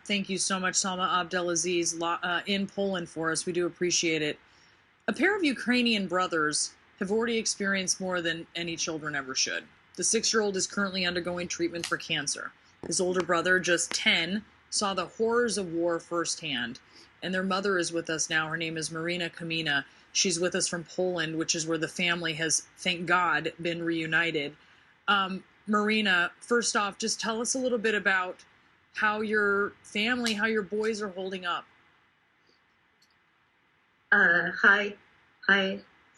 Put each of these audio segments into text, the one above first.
Thank you so much, Salma Abdelaziz, in Poland for us. We do appreciate it. A pair of Ukrainian brothers have already experienced more than any children ever should. The 6-year-old is currently undergoing treatment for cancer. His older brother, just 10, saw the horrors of war firsthand. And their mother is with us now. Her name is Maryna Kamenna. She's with us from Poland, which is where the family has, thank God, been reunited. Maryna, first off, just tell us a little bit about how your family, how your boys are holding up. Hi.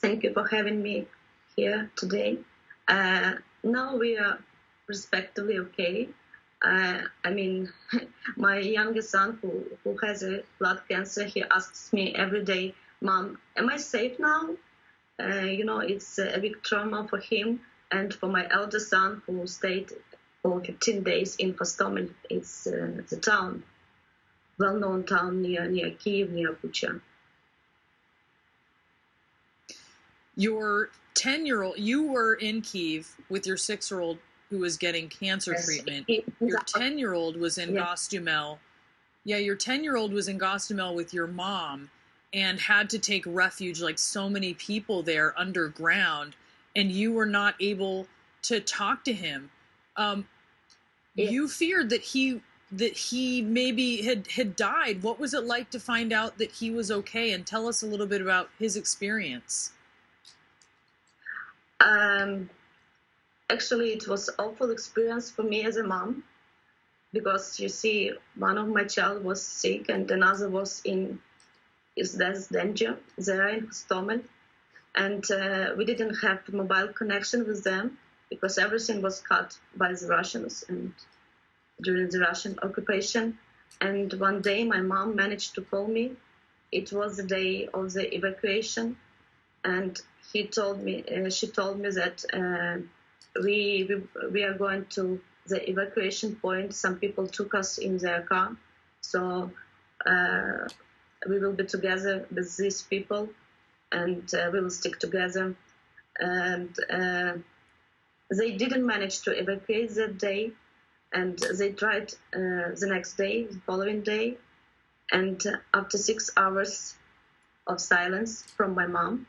Thank you for having me here today. Now we are respectively okay. My youngest son, who has a blood cancer, he asks me every day, "Mom, am I safe now?" It's a big trauma for him, and for my elder son, who stayed for 15 days in Hostomel. It's the town, well-known town near Kyiv, near Bucha. Your 10-year-old, you were in Kyiv with your 6-year-old who was getting cancer treatment. Your 10-year-old was in Gostomel. Yeah, your 10-year-old was in Gostomel with your mom and had to take refuge, like so many people there, underground, and you were not able to talk to him. You feared that he maybe had died. What was it like to find out that he was okay? And tell us a little bit about his experience. Actually, it was an awful experience for me as a mom, because you see, one of my child was sick and another was in his death danger there in Hostomel, and we didn't have mobile connection with them because everything was cut by the Russians and during the Russian occupation. And one day my mom managed to call me. It was the day of the evacuation, and she told me that we are going to the evacuation point. Some people took us in their car, so we will be together with these people, and we will stick together. And they didn't manage to evacuate that day, and they tried the next day, the following day, and after 6 hours of silence from my mom,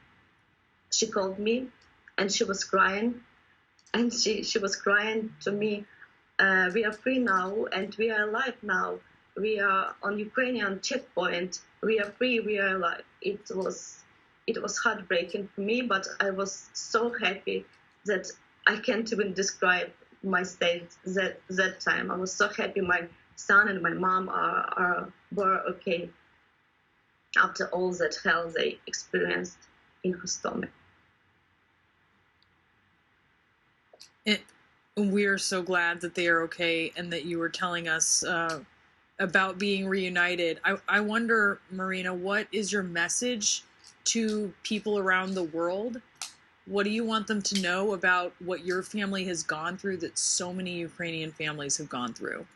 she called me, and she was crying, and she was crying to me, "We are free now, and we are alive now. We are on Ukrainian checkpoint. We are free. We are alive." It was heartbreaking for me, but I was so happy that I can't even describe my state that time. I was so happy my son and my mom were okay after all that hell they experienced in Hostomel. We're so glad that they are okay and that you were telling us about being reunited. I wonder, Maryna, what is your message to people around the world? What do you want them to know about what your family has gone through that so many Ukrainian families have gone through?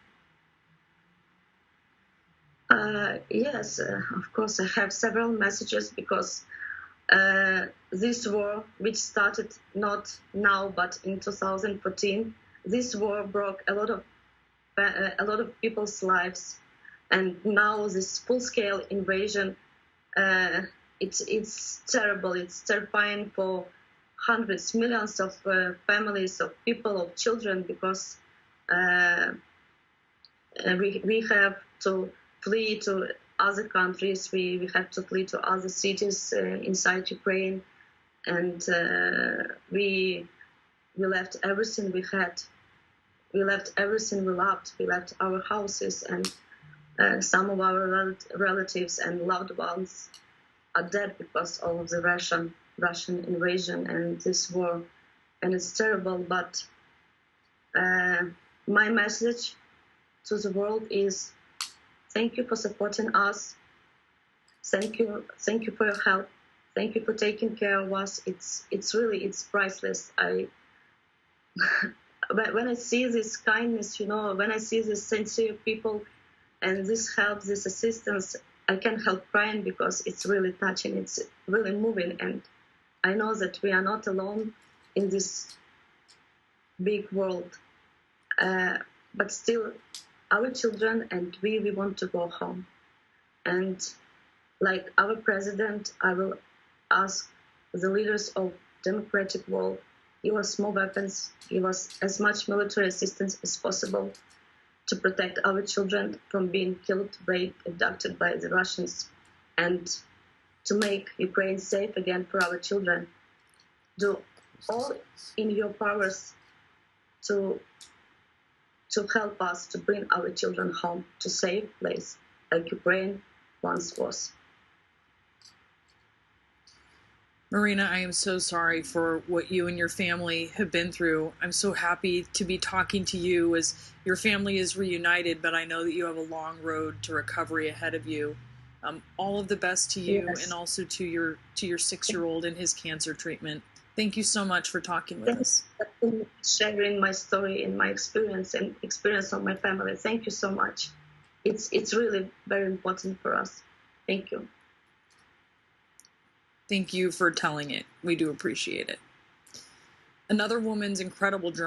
Yes, of course, I have several messages, because this war, which started not now but in 2014, this war broke a lot of people's lives, and now this full-scale invasion, it's terrible. It's terrifying for hundreds, millions of families, of people, of children, because we have to flee to other countries. We have to flee to other cities inside Ukraine, and we left everything we had. We left everything we loved. We left our houses, and some of our relatives and loved ones are dead because of the Russian invasion and this war, and it's terrible. But my message to the world is: thank you for supporting us. Thank you for your help. Thank you for taking care of us. It's priceless. When I see this kindness, when I see this sincere people and this help, this assistance, I can't help crying, because it's really touching. It's really moving, and I know that we are not alone in this big world. But still, our children and we want to go home. And like our president, I will ask the leaders of democratic world, give us more weapons, give us as much military assistance as possible to protect our children from being killed, raped, abducted by the Russians, and to make Ukraine safe again for our children. Do all in your powers to help us to bring our children home to safe place like Ukraine once was. Maryna, I am so sorry for what you and your family have been through. I'm so happy to be talking to you as your family is reunited, but I know that you have a long road to recovery ahead of you. All of the best to you, Yes. and also to your 6-year-old and his cancer treatment. Thank you so much for talking with us. For sharing my story and my experience and experience of my family. Thank you so much. It's really very important for us. Thank you. Thank you for telling it. We do appreciate it. Another woman's incredible journey.